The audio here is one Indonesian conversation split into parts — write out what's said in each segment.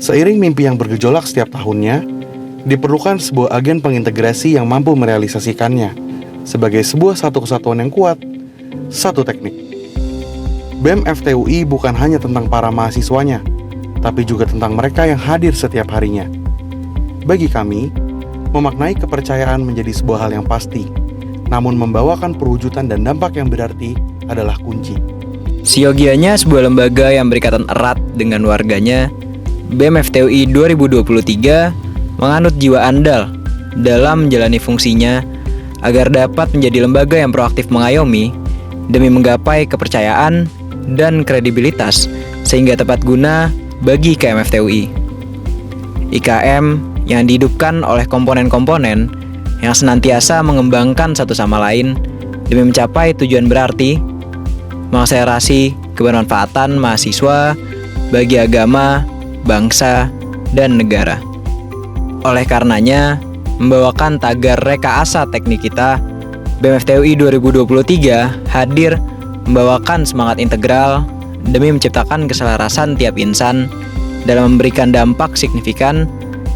Seiring mimpi yang bergejolak setiap tahunnya, diperlukan sebuah agen pengintegrasi yang mampu merealisasikannya sebagai sebuah satu kesatuan yang kuat, satu teknik. BEM FTUI bukan hanya tentang para mahasiswanya, tapi juga tentang mereka yang hadir setiap harinya. Bagi kami, memaknai kepercayaan menjadi sebuah hal yang pasti, namun membawakan perwujudan dan dampak yang berarti adalah kunci. Siogianya sebuah lembaga yang berikatan erat dengan warganya, BEM FTUI 2023 menganut jiwa andal dalam menjalani fungsinya agar dapat menjadi lembaga yang proaktif mengayomi demi menggapai kepercayaan dan kredibilitas sehingga tepat guna bagi IKM FTUI. IKM yang dihidupkan oleh komponen-komponen yang senantiasa mengembangkan satu sama lain demi mencapai tujuan berarti mengakselerasi kebermanfaatan mahasiswa bagi agama, bangsa, dan negara. Oleh karenanya, membawakan tagar Reka Asa Teknik kita, BEM FTUI 2023 hadir membawakan semangat integral demi menciptakan keselarasan tiap insan dalam memberikan dampak signifikan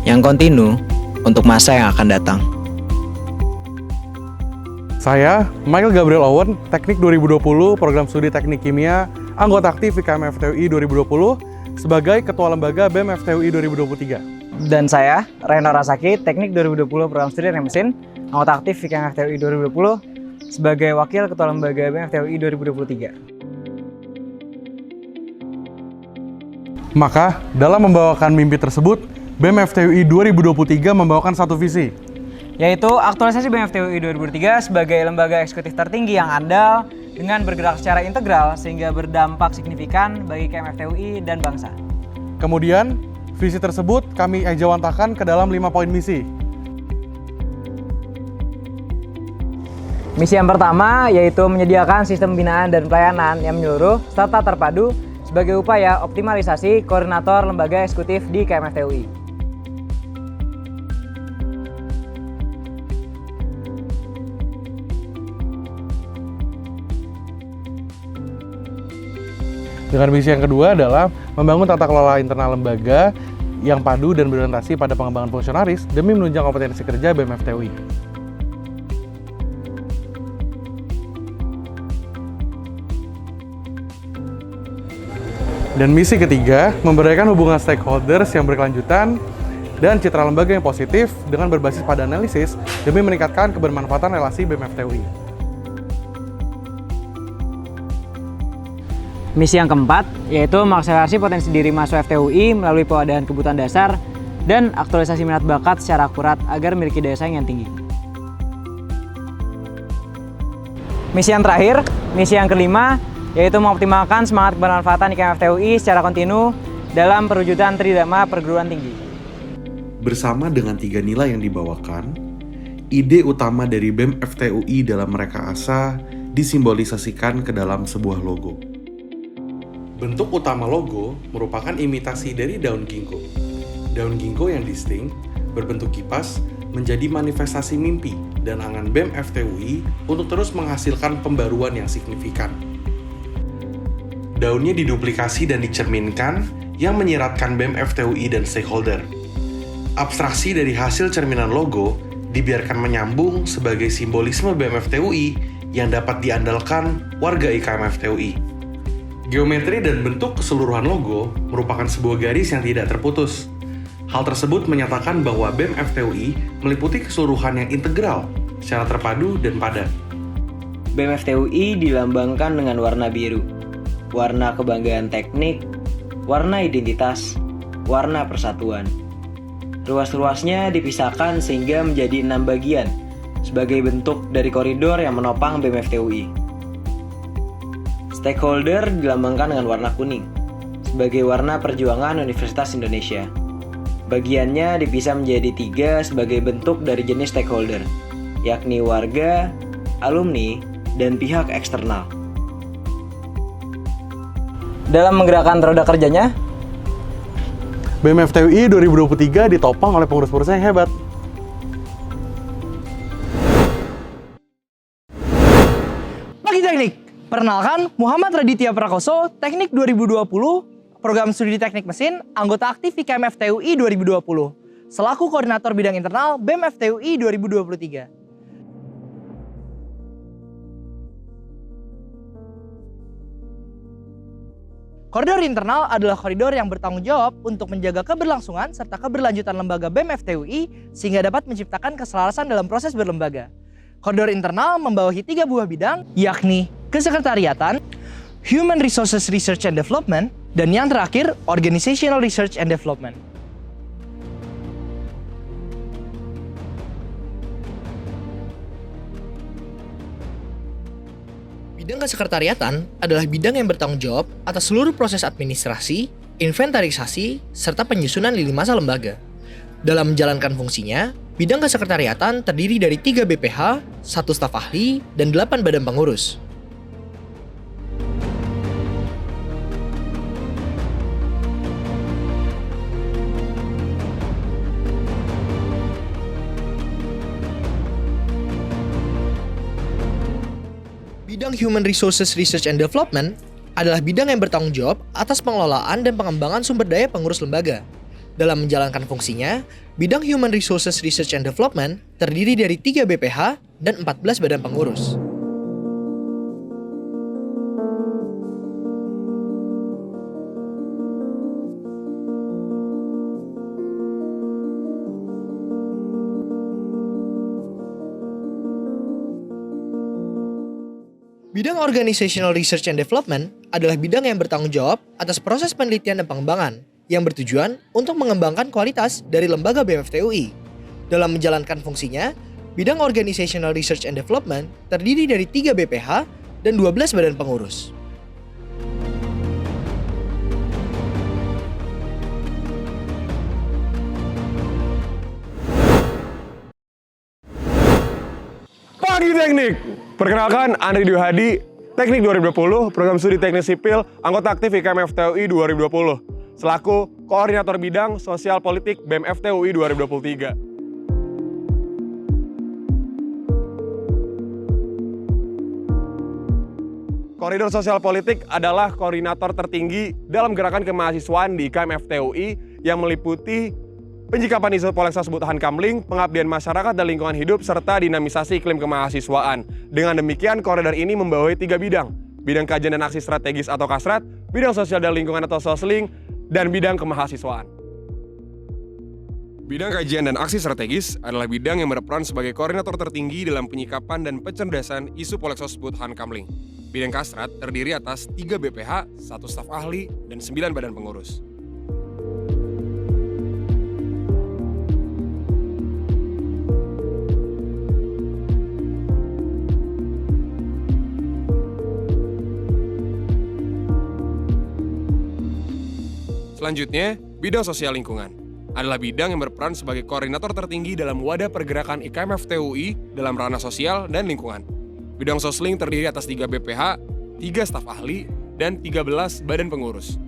yang kontinu untuk masa yang akan datang. Saya, Michael Gabriel Owen, Teknik 2020, Program Studi Teknik Kimia, anggota aktif IKM FTUI 2020, sebagai Ketua Lembaga BEM FTUI 2023. Dan saya, Reno Rasaki, Teknik 2020, Program Studi Teknik Mesin, anggota aktif IKM FTUI 2020, sebagai Wakil Ketua Lembaga BEM FTUI 2023. Maka, dalam membawakan mimpi tersebut, BEM FTUI 2023 membawakan satu visi, Yaitu aktualisasi BEM FTUI 2023 sebagai lembaga eksekutif tertinggi yang andal dengan bergerak secara integral sehingga berdampak signifikan bagi IKM FTUI dan bangsa. Kemudian, visi tersebut kami ejawantahkan ke dalam 5 poin misi. Misi yang pertama yaitu menyediakan sistem pembinaan dan pelayanan yang menyeluruh serta terpadu sebagai upaya optimalisasi koordinator lembaga eksekutif di IKM FTUI. Dengan misi yang kedua adalah membangun tata kelola internal lembaga yang padu dan berorientasi pada pengembangan fungsionaris demi menunjang kompetensi kerja BEM FTUI. Dan misi ketiga, memberdayakan hubungan stakeholders yang berkelanjutan dan citra lembaga yang positif dengan berbasis pada analisis demi meningkatkan kebermanfaatan relasi BEM FTUI. Misi yang keempat yaitu mengakselerasi potensi diri mahasiswa FTUI melalui pengadaan kebutuhan dasar dan aktualisasi minat bakat secara akurat agar memiliki daya saing yang tinggi. Misi yang terakhir, misi yang kelima, yaitu mengoptimalkan semangat kebermanfaatan IKM FTUI secara kontinu dalam perwujudan tridharma perguruan tinggi. Bersama dengan 3 nilai yang dibawakan, ide utama dari BEM FTUI dalam Reka Asa disimbolisasikan ke dalam sebuah logo. Bentuk utama logo merupakan imitasi dari daun ginkgo. Daun ginkgo yang distinct, berbentuk kipas, menjadi manifestasi mimpi dan angan BEM FTUI untuk terus menghasilkan pembaruan yang signifikan. Daunnya diduplikasi dan dicerminkan yang menyiratkan BEM FTUI dan stakeholder. Abstraksi dari hasil cerminan logo dibiarkan menyambung sebagai simbolisme BEM FTUI yang dapat diandalkan warga IKM FTUI. Geometri dan bentuk keseluruhan logo merupakan sebuah garis yang tidak terputus. Hal tersebut menyatakan bahwa BEM FTUI meliputi keseluruhan yang integral, secara terpadu dan padat. BEM FTUI dilambangkan dengan warna biru, warna kebanggaan teknik, warna identitas, warna persatuan. Ruas-ruasnya dipisahkan sehingga menjadi 6 bagian sebagai bentuk dari koridor yang menopang BEM FTUI. Stakeholder dilambangkan dengan warna kuning sebagai warna perjuangan Universitas Indonesia. Bagiannya dipisah menjadi 3 sebagai bentuk dari jenis stakeholder, yakni warga, alumni, dan pihak eksternal. Dalam menggerakkan roda kerjanya, BEM FTUI 2023 ditopang oleh pengurus-pengurus yang hebat. Pagi Teknik, perkenalkan Muhammad Raditya Prakoso, Teknik 2020, program studi teknik mesin, anggota aktif IKM FTUI 2020, selaku koordinator bidang internal BEM FTUI 2023. Koridor internal adalah koridor yang bertanggung jawab untuk menjaga keberlangsungan serta keberlanjutan lembaga BEM FTUI sehingga dapat menciptakan keselarasan dalam proses berlembaga. Koridor internal membawahi 3 buah bidang, yakni kesekretariatan, Human Resources Research and Development, dan yang terakhir, Organizational Research and Development. Bidang kesekretariatan adalah bidang yang bertanggung jawab atas seluruh proses administrasi, inventarisasi, serta penyusunan lini masa lembaga. Dalam menjalankan fungsinya, bidang kesekretariatan terdiri dari 3 BPH, 1 staf ahli, dan 8 badan pengurus. Bidang Human Resources Research and Development adalah bidang yang bertanggung jawab atas pengelolaan dan pengembangan sumber daya pengurus lembaga. Dalam menjalankan fungsinya, bidang Human Resources Research and Development terdiri dari 3 BPH dan 14 badan pengurus. Bidang Organizational Research and Development adalah bidang yang bertanggung jawab atas proses penelitian dan pengembangan yang bertujuan untuk mengembangkan kualitas dari lembaga BEM FTUI. Dalam menjalankan fungsinya, bidang Organizational Research and Development terdiri dari 3 BPH dan 12 badan pengurus. Pagi Teknik! Perkenalkan, Andri Dwi Hadi, Teknik 2020, Program Studi Teknik Sipil, anggota aktif IKM FTUI 2020, selaku Koordinator Bidang Sosial Politik BEM FTUI 2023. Koridor Sosial Politik adalah koordinator tertinggi dalam gerakan kemahasiswaan di IKM FTUI yang meliputi penyikapan isu Poleksa Sebutan Kamling, pengabdian masyarakat dan lingkungan hidup, serta dinamisasi iklim kemahasiswaan. Dengan demikian, koridor ini membawahi 3 bidang. Bidang kajian dan aksi strategis atau kasrat, bidang sosial dan lingkungan atau sosling, dan bidang kemahasiswaan. Bidang kajian dan aksi strategis adalah bidang yang berperan sebagai koordinator tertinggi dalam penyikapan dan pencerdasan isu Poleksa Sebutan Kamling. Bidang kasrat terdiri atas 3 BPH, 1 staf ahli, dan 9 badan pengurus. Selanjutnya, bidang sosial lingkungan adalah bidang yang berperan sebagai koordinator tertinggi dalam wadah pergerakan IKM FTUI dalam ranah sosial dan lingkungan. Bidang sosling terdiri atas 3 BPH, 3 staf ahli, dan 13 badan pengurus.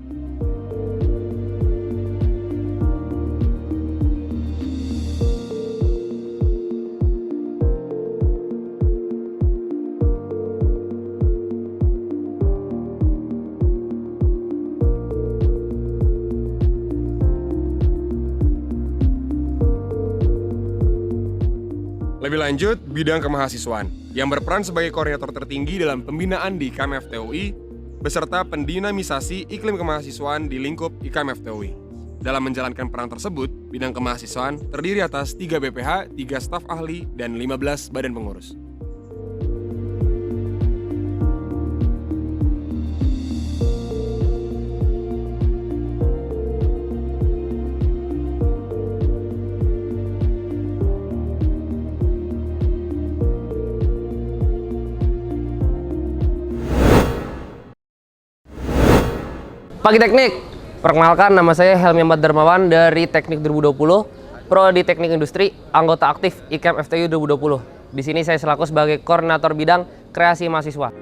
Lebih lanjut, bidang kemahasiswaan yang berperan sebagai koordinator tertinggi dalam pembinaan di IKM FTUI beserta pendinamisasi iklim kemahasiswaan di lingkup IKM FTUI. Dalam menjalankan peran tersebut, bidang kemahasiswaan terdiri atas 3 BPH, 3 staf ahli, dan 15 badan pengurus. Pagi Teknik, perkenalkan nama saya Helmi Ahmad Darmawan dari Teknik 2020, Prodi Teknik Industri, anggota aktif IKM FTUI 2020. Di sini saya selaku sebagai koordinator bidang kreasi mahasiswa.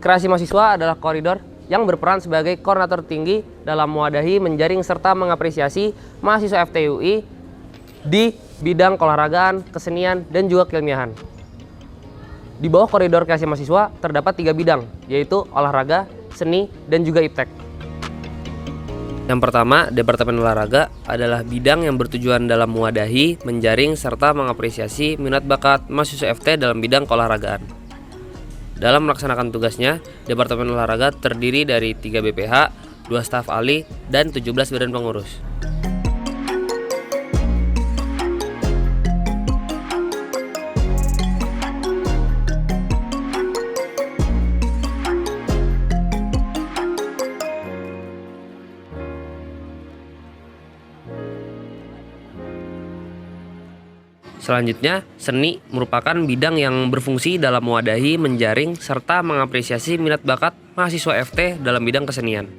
Kreasi mahasiswa adalah koridor yang berperan sebagai koordinator tinggi dalam mewadahi, menjaring, serta mengapresiasi mahasiswa FTUI di bidang keolahragaan, kesenian, dan juga keilmiahan. Di bawah koridor kreasi mahasiswa terdapat 3 bidang, yaitu olahraga, seni, dan juga iptek. Yang pertama, Departemen Olahraga adalah bidang yang bertujuan dalam mewadahi, menjaring, serta mengapresiasi minat bakat mahasiswa FT dalam bidang keolahragaan. Dalam melaksanakan tugasnya, Departemen Olahraga terdiri dari 3 BPH, 2 staf ahli, dan 17 badan pengurus. Selanjutnya, seni merupakan bidang yang berfungsi dalam mewadahi, menjaring, serta mengapresiasi minat bakat mahasiswa FT dalam bidang kesenian.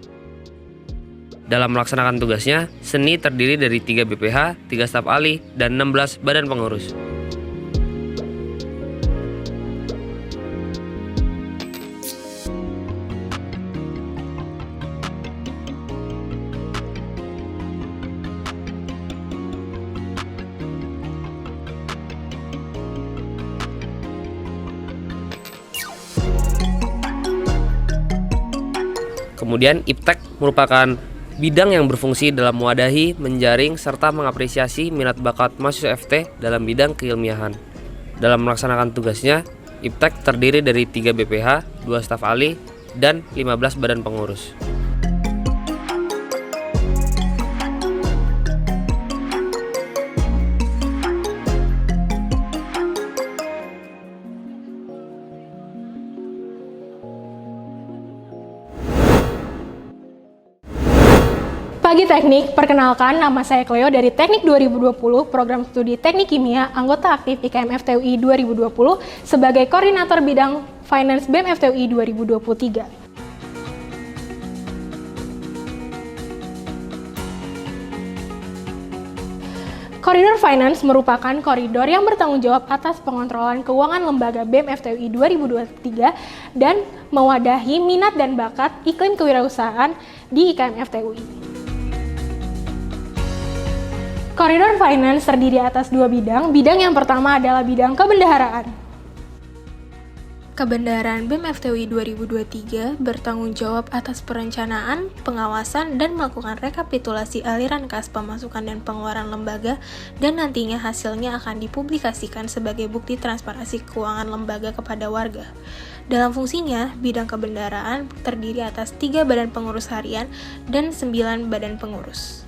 Dalam melaksanakan tugasnya, seni terdiri dari 3 BPH, 3 staf ahli, dan 16 badan pengurus. Kemudian iptek merupakan bidang yang berfungsi dalam mewadahi, menjaring, serta mengapresiasi minat bakat mahasiswa FT dalam bidang keilmiahan. Dalam melaksanakan tugasnya, iptek terdiri dari 3 BPH, 2 staf ahli, dan 15 badan pengurus. Pagi Teknik, perkenalkan nama saya Cleo dari Teknik 2020, Program Studi Teknik Kimia, anggota aktif IKM FTUI 2020 sebagai Koordinator Bidang Finance BEM FTUI 2023. Koridor Finance merupakan koridor yang bertanggung jawab atas pengontrolan keuangan lembaga BEM FTUI 2023 dan mewadahi minat dan bakat iklim kewirausahaan di IKM FTUI. Koridor Finance terdiri atas 2 bidang. Bidang yang pertama adalah bidang kebendaharaan. Kebendaharaan BEM FTUI 2023 bertanggung jawab atas perencanaan, pengawasan, dan melakukan rekapitulasi aliran kas pemasukan dan pengeluaran lembaga, dan nantinya hasilnya akan dipublikasikan sebagai bukti transparansi keuangan lembaga kepada warga. Dalam fungsinya, bidang kebendaharaan terdiri atas 3 badan pengurus harian dan 9 badan pengurus.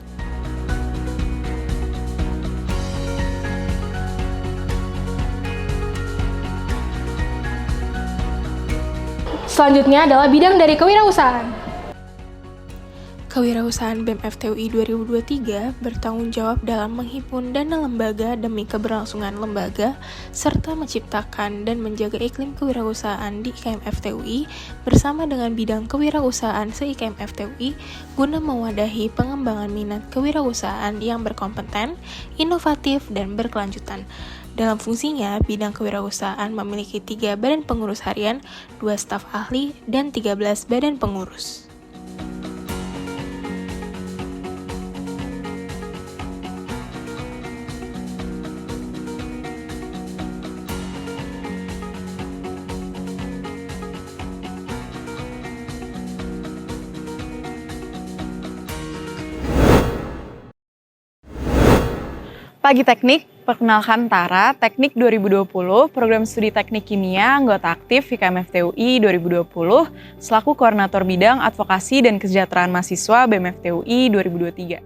Selanjutnya adalah bidang dari kewirausahaan. Kewirausahaan BEM FTUI 2023 bertanggung jawab dalam menghimpun dana lembaga demi keberlangsungan lembaga, serta menciptakan dan menjaga iklim kewirausahaan di IKM FTUI bersama dengan bidang kewirausahaan se-IKM FTUI guna mewadahi pengembangan minat kewirausahaan yang berkompeten, inovatif, dan berkelanjutan. Dalam fungsinya, bidang kewirausahaan memiliki 3 badan pengurus harian, 2 staf ahli, dan 13 badan pengurus. Pagi Teknik, perkenalkan Tara, Teknik 2020, Program Studi Teknik Kimia, anggota aktif IKM FTUI 2020, selaku Koordinator Bidang Advokasi dan Kesejahteraan Mahasiswa BEM FTUI 2023.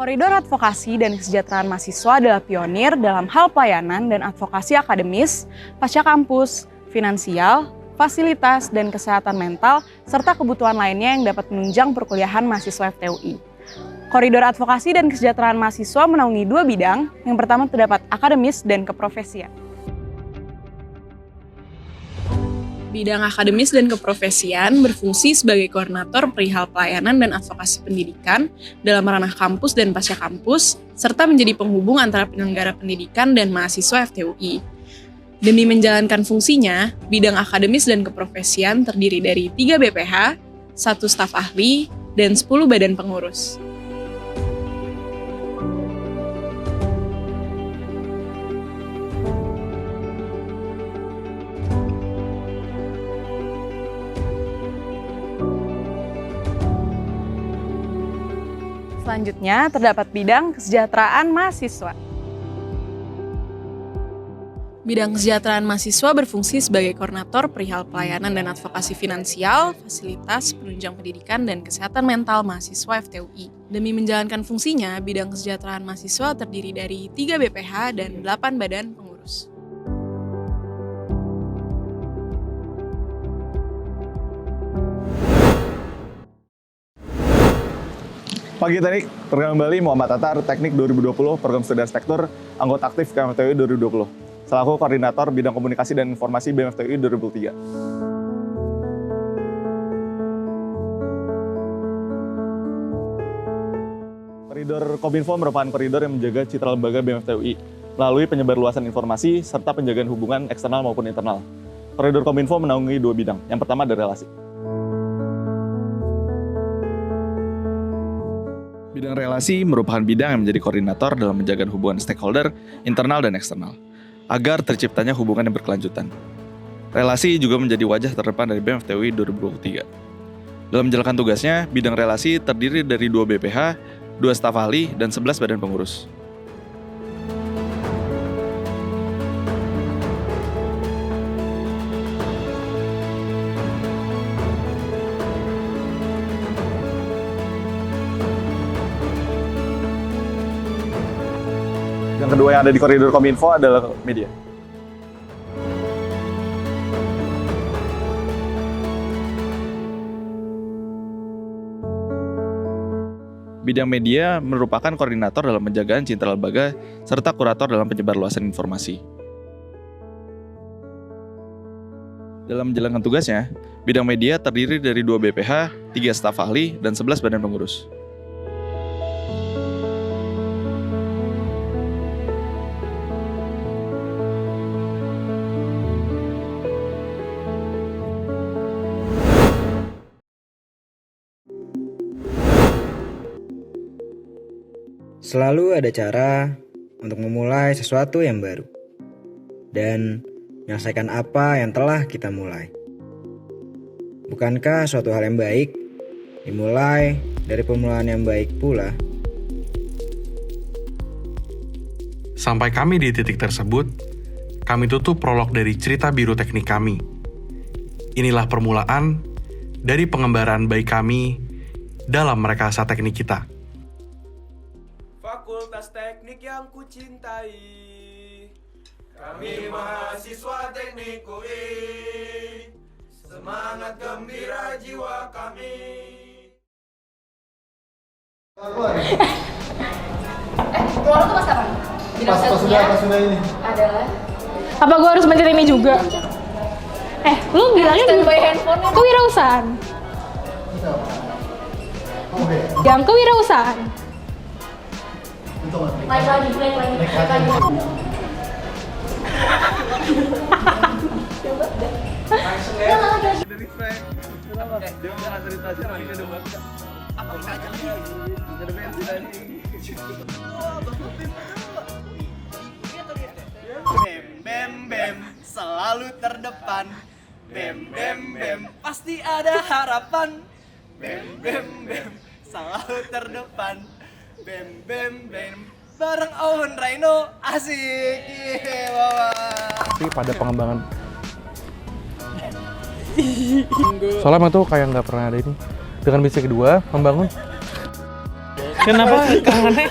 Koridor Advokasi dan Kesejahteraan Mahasiswa adalah pionir dalam hal pelayanan dan advokasi akademis, pasca kampus, finansial, fasilitas, dan kesehatan mental, serta kebutuhan lainnya yang dapat menunjang perkuliahan mahasiswa FTUI. Koridor Advokasi dan Kesejahteraan Mahasiswa menaungi 2 bidang. Yang pertama terdapat akademis dan keprofesian. Bidang akademis dan keprofesian berfungsi sebagai koordinator perihal pelayanan dan advokasi pendidikan dalam ranah kampus dan pasca kampus, serta menjadi penghubung antara penyelenggara pendidikan dan mahasiswa FTUI. Demi menjalankan fungsinya, bidang akademis dan keprofesian terdiri dari 3 BPH, 1 staf ahli, dan 10 badan pengurus. Selanjutnya, terdapat bidang kesejahteraan mahasiswa. Bidang kesejahteraan mahasiswa berfungsi sebagai koordinator perihal pelayanan dan advokasi finansial, fasilitas, penunjang pendidikan, dan kesehatan mental mahasiswa FTUI. Demi menjalankan fungsinya, bidang kesejahteraan mahasiswa terdiri dari 3 BPH dan 8 badan pengurus. Pagi Teknik, perkenalkan kembali Muhammad Tatar, Teknik 2020, Program Studi Arsitektur, anggota aktif KM FTUI 2020, selaku Koordinator Bidang Komunikasi dan Informasi BEM FTUI 2023. Koridor Kominfo merupakan koridor yang menjaga citra lembaga BEM FTUI melalui penyebarluasan informasi serta penjagaan hubungan eksternal maupun internal. Koridor Kominfo menaungi 2 bidang. Yang pertama adalah relasi. Bidang relasi merupakan bidang yang menjadi koordinator dalam menjaga hubungan stakeholder internal dan eksternal, agar terciptanya hubungan yang berkelanjutan. Relasi juga menjadi wajah terdepan dari BEM FTUI 2023. Dalam menjalankan tugasnya, bidang relasi terdiri dari 2 BPH, 2 staf ahli, dan 11 badan pengurus. Yang kedua yang ada di koridor Kominfo adalah media. Bidang media merupakan koordinator dalam penjagaan citra lembaga serta kurator dalam penyebarluasan informasi. Dalam menjalankan tugasnya, bidang media terdiri dari 2 BPH, 3 staf ahli, dan 11 badan pengurus. Selalu ada cara untuk memulai sesuatu yang baru dan menyelesaikan apa yang telah kita mulai. Bukankah suatu hal yang baik dimulai dari permulaan yang baik pula? Sampai kami di titik tersebut, kami tutup prolog dari cerita biru teknik kami. Inilah permulaan dari pengembaraan baik kami dalam rekayasa teknik kita. Fakultas Teknik yang kucintai, kami mahasiswa Teknik UI, semangat gembira jiwa kami. Keluar tuh pas kapan? Pas sudah ini. Adalah. Apa gue harus mencet ini juga? Lu bilangnya standby handphone kewirausahaan. Yang kewirausahaan. Naik lagi. Bem, selalu terdepan. Bem, pasti ada harapan. Bem, selalu terdepan. Bem, bareng Owen Rhino, asik. Tapi pada pengembangan soalnya emang tuh kayak nggak pernah ada ini. Dengan misi kedua membangun. Kenapa? Karena